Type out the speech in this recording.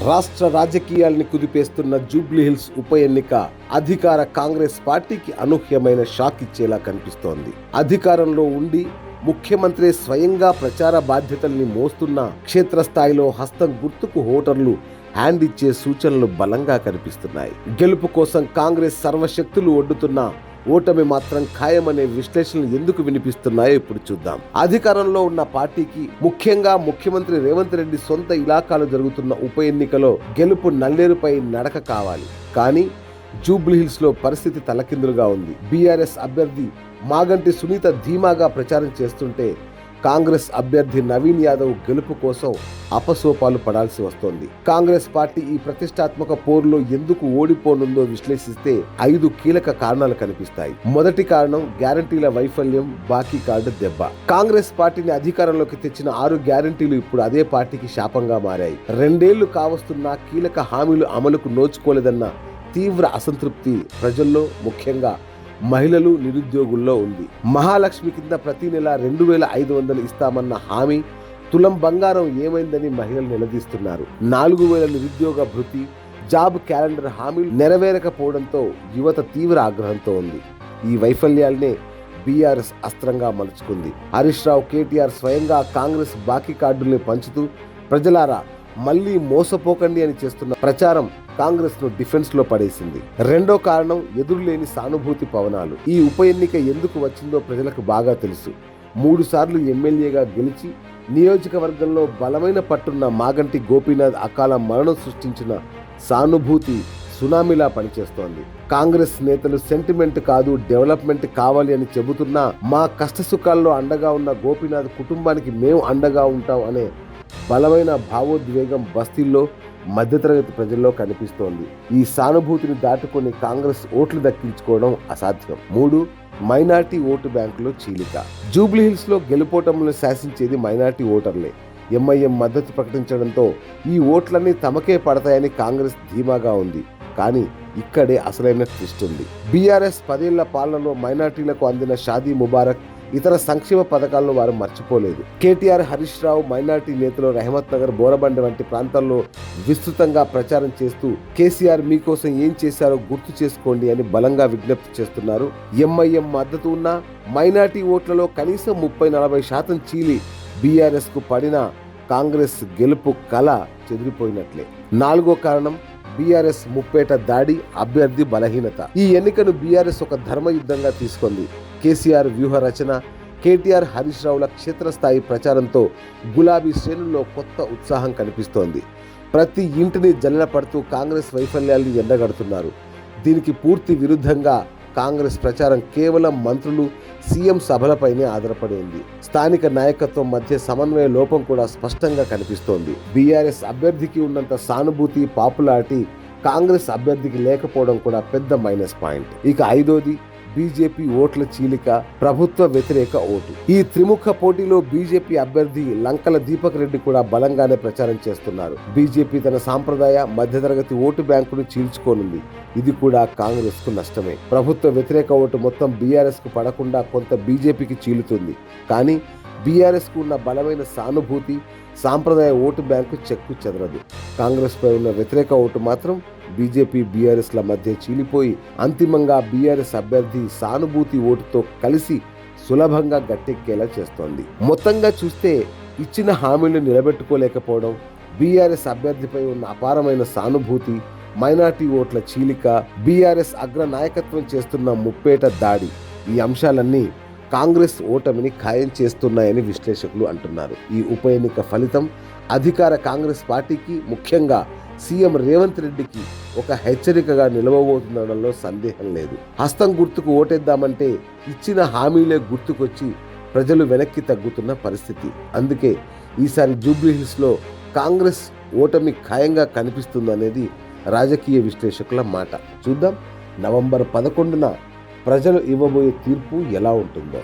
రాష్ట్ర రాజకీయాల్ని కుదిపేస్తున్న జూబ్లీహిల్స్ ఉప ఎన్నిక అధికార కాంగ్రెస్ పార్టీకి అనూహ్యమైన షాక్ ఇచ్చేలా కనిపిస్తోంది. అధికారంలో ఉండి ముఖ్యమంత్రి స్వయంగా ప్రచార బాధ్యతల్ని మోస్తున్న క్షేత్రస్థాయిలో హస్తం గుర్తుకు ఓటర్లు హ్యాండ్ ఇచ్చే సూచనలు బలంగా కనిపిస్తున్నాయి. గెలుపు కోసం కాంగ్రెస్ సర్వశక్తులు ఒడ్డుతున్న ఓటమి మాత్రం ఖాయమనే విశ్లేషణలు ఎందుకు వినిపిస్తున్నాయో ఇప్పుడు చూద్దాం. అధికారంలో ఉన్న పార్టీకి, ముఖ్యంగా ముఖ్యమంత్రి రేవంత్ రెడ్డి సొంత ఇలాకాలో జరుగుతున్న ఉప ఎన్నికలో గెలుపు నల్లేరుపై నడక కావాలి. కానీ జూబ్లీహిల్స్ లో పరిస్థితి తలకిందులుగా ఉంది. బీఆర్ఎస్ అభ్యర్థి మాగంటి సునీత ధీమాగా ప్రచారం చేస్తుంటే కాంగ్రెస్ అభ్యర్థి నవీన్ యాదవ్ గెలుపు కోసం అపసోపాలు పడాల్సి వస్తోంది. కాంగ్రెస్ పార్టీ ఈ ప్రతిష్టాత్మక పోరులో ఎందుకు ఓడిపోనుందో విశ్లేషిస్తే 5 కీలక కారణాలు కనిపిస్తాయి. మొదటి కారణం గ్యారంటీల వైఫల్యం, బాకీ కార్డు దెబ్బ. కాంగ్రెస్ పార్టీని అధికారంలోకి తెచ్చిన 6 గ్యారంటీలు ఇప్పుడు అదే పార్టీకి శాపంగా మారాయి. 2 ఏళ్లు కావస్తున్నా కీలక హామీలు అమలుకు నోచుకోలేదన్న తీవ్ర అసంతృప్తి ప్రజల్లో, ముఖ్యంగా మహిళలు, నిరుద్యోగుల్లో ఉంది. మహాలక్ష్మి కింద ప్రతి నెల 2,500 ఇస్తామన్న హామీ, తులం బంగారం ఏమైందని మహిళలు నిలదీస్తున్నారు. 4,000 నిరుద్యోగ భృతి, జాబ్ క్యాలెండర్ హామీలు నెరవేరకపోవడంతో యువత తీవ్ర ఆగ్రహంతో ఉంది. ఈ వైఫల్యాలనే బీఆర్ఎస్ అస్త్రంగా మలుచుకుంది. హరీష్ రావు, కేటీఆర్ స్వయంగా కాంగ్రెస్ బాకీ కార్డుల్ని పంచుతూ ప్రజలారా మళ్లీ మోసపోకండి అని చేస్తున్న ప్రచారం కాంగ్రెస్ ను డిఫెన్స్ లో పడేసింది. రెండో కారణం ఎదురులేని సానుభూతి పవనాలు. ఈ ఉప ఎన్నిక ఎందుకు వచ్చిందో ప్రజలకు బాగా తెలుసు. 3 సార్లు ఎమ్మెల్యేగా గెలిచి నియోజకవర్గంలో బలమైన పట్టున్న మాగంటి గోపీనాథ్ అకాల మరణం సృష్టించిన సానుభూతి సునామీలా పనిచేస్తోంది. కాంగ్రెస్ నేతలు సెంటిమెంట్ కాదు, డెవలప్మెంట్ కావాలి అని చెబుతున్నా మా కష్టసుఖాల్లో అండగా ఉన్న గోపీనాథ్ కుటుంబానికి మేము అండగా ఉంటాం అనే బలమైన భావోద్వేగం బస్తీల్లో, మధ్యతరగతి ప్రజల్లో కనిపిస్తోంది. ఈ సానుభూతిని దాటుకొని కాంగ్రెస్ ఓట్లు దక్కించుకోవడం అసాధ్యం. 3. మైనార్టీ ఓటు బ్యాంకులో చీలిక. జూబ్లీహిల్స్ లో గెలుపోటములను శాసించేది మైనార్టీ ఓటర్లే. ఎంఐఎం మద్దతు ప్రకటించడంతో ఈ ఓట్లన్నీ తమకే పడతాయని కాంగ్రెస్ ధీమాగా ఉంది. కానీ ఇక్కడే అసలైన ట్విస్ట్ ఉంది. బీఆర్ఎస్ 10 ఏళ్ల పాలనలో మైనార్టీలకు అందిన షాదీ ముబారక్, ఇతర సంక్షేమ పథకాలను వారు మర్చిపోలేదు. కేటీఆర్, హరీష్ రావు మైనార్టీ నేతలు రహమత్ నగర్, బోరబండ వంటి ప్రాంతాల్లో విస్తృతంగా ప్రచారం చేస్తూ కేసీఆర్ మీకోసం ఏం చేశారో గుర్తు చేసుకోండి అని బలంగా విజ్ఞప్తి చేస్తున్నారు. ఎంఐఎం మద్దతు ఉన్న మైనార్టీ ఓట్లలో కనీసం 30-40% చీలి బీఆర్ఎస్ కు పడిన కాంగ్రెస్ గెలుపు కళ చెదిరిపోయినట్లే. 4వ కారణం బీఆర్ఎస్ ముప్పేట దాడి, అభ్యర్థి బలహీనత. ఈ ఎన్నికను బీఆర్ఎస్ ఒక ధర్మయుద్ధంగా తీసుకుంది. కేసీఆర్ వ్యూహ రచన, కేటీఆర్, హరీష్ రావుల క్షేత్రస్థాయి ప్రచారంతో గులాబీ శ్రేణుల్లో కొత్త ఉత్సాహం కనిపిస్తోంది. ప్రతి ఇంటిని జల్లెడపడుతూ కాంగ్రెస్ వైఫల్యాల్ని ఎండగడుతున్నారు. దీనికి పూర్తి విరుద్ధంగా కాంగ్రెస్ ప్రచారం కేవలం మంత్రులు, సీఎం సభలపైనే ఆధారపడి ఉంది. స్థానిక నాయకత్వం మధ్య సమన్వయ లోపం కూడా స్పష్టంగా కనిపిస్తోంది. బీఆర్ఎస్ అభ్యర్థికి ఉన్నంత సానుభూతి, పాపులారిటీ కాంగ్రెస్ అభ్యర్థికి లేకపోవడం కూడా పెద్ద మైనస్ పాయింట్. ఇక 5వది బీజేపీ ఓట్ల చీలిక, ప్రభుత్వ వ్యతిరేక ఓటు. ఈ త్రిముఖ పోటీలో బీజేపీ అభ్యర్థి లంకల దీపక్ రెడ్డి కూడా బలంగానే ప్రచారం చేస్తున్నారు. బీజేపీ తన సాంప్రదాయ మధ్యతరగతి ఓటు బ్యాంకును చీల్చుకోనుంది. ఇది కూడా కాంగ్రెస్ కు నష్టమే. ప్రభుత్వ వ్యతిరేక ఓటు మొత్తం బీఆర్ఎస్ కు పడకుండా కొంత బీజేపీకి చీలుతుంది. కానీ బీఆర్ఎస్ కు ఉన్న బలమైన సానుభూతి, సాంప్రదాయ ఓటు బ్యాంకు చెక్కు చెదరదు. కాంగ్రెస్ పై ఉన్న వ్యతిరేక ఓటు మాత్రం బీజేపీ, బీఆర్ఎస్ ల మధ్య చీలిపోయి అంతిమంగా బీఆర్ఎస్ అభ్యర్థి సానుభూతి ఓటుతో కలిసి సులభంగా గట్టెక్కేలా చేస్తోంది. మొత్తంగా చూస్తే ఇచ్చిన హామీలు నిలబెట్టుకోలేకపోవడం, బీఆర్ఎస్ అభ్యర్థిపై ఉన్న అపారమైన సానుభూతి, మైనార్టీ ఓట్ల చీలిక, బీఆర్ఎస్ అగ్ర నాయకత్వం చేస్తున్న ముప్పేట దాడి, ఈ అంశాలన్నీ కాంగ్రెస్ ఓటమిని ఖాయం చేస్తున్నాయని విశ్లేషకులు అంటున్నారు. ఈ ఉప ఎన్నిక ఫలితం అధికార కాంగ్రెస్ పార్టీకి, ముఖ్యంగా సీఎం రేవంత్ రెడ్డికి ఒక హెచ్చరికగా నిలవబోతుందనడంలో సందేహం లేదు. హస్తం గుర్తుకు ఓటేద్దామంటే ఇచ్చిన హామీలే గుర్తుకొచ్చి ప్రజలు వెనక్కి తగ్గుతున్న పరిస్థితి. అందుకే ఈసారి జూబ్లీహిల్స్ లో కాంగ్రెస్ ఓటమి ఖాయంగా కనిపిస్తుందనేది రాజకీయ విశ్లేషకుల మాట. చూద్దాం నవంబర్ 11న ప్రజలు ఇవ్వబోయే తీర్పు ఎలా ఉంటుందో.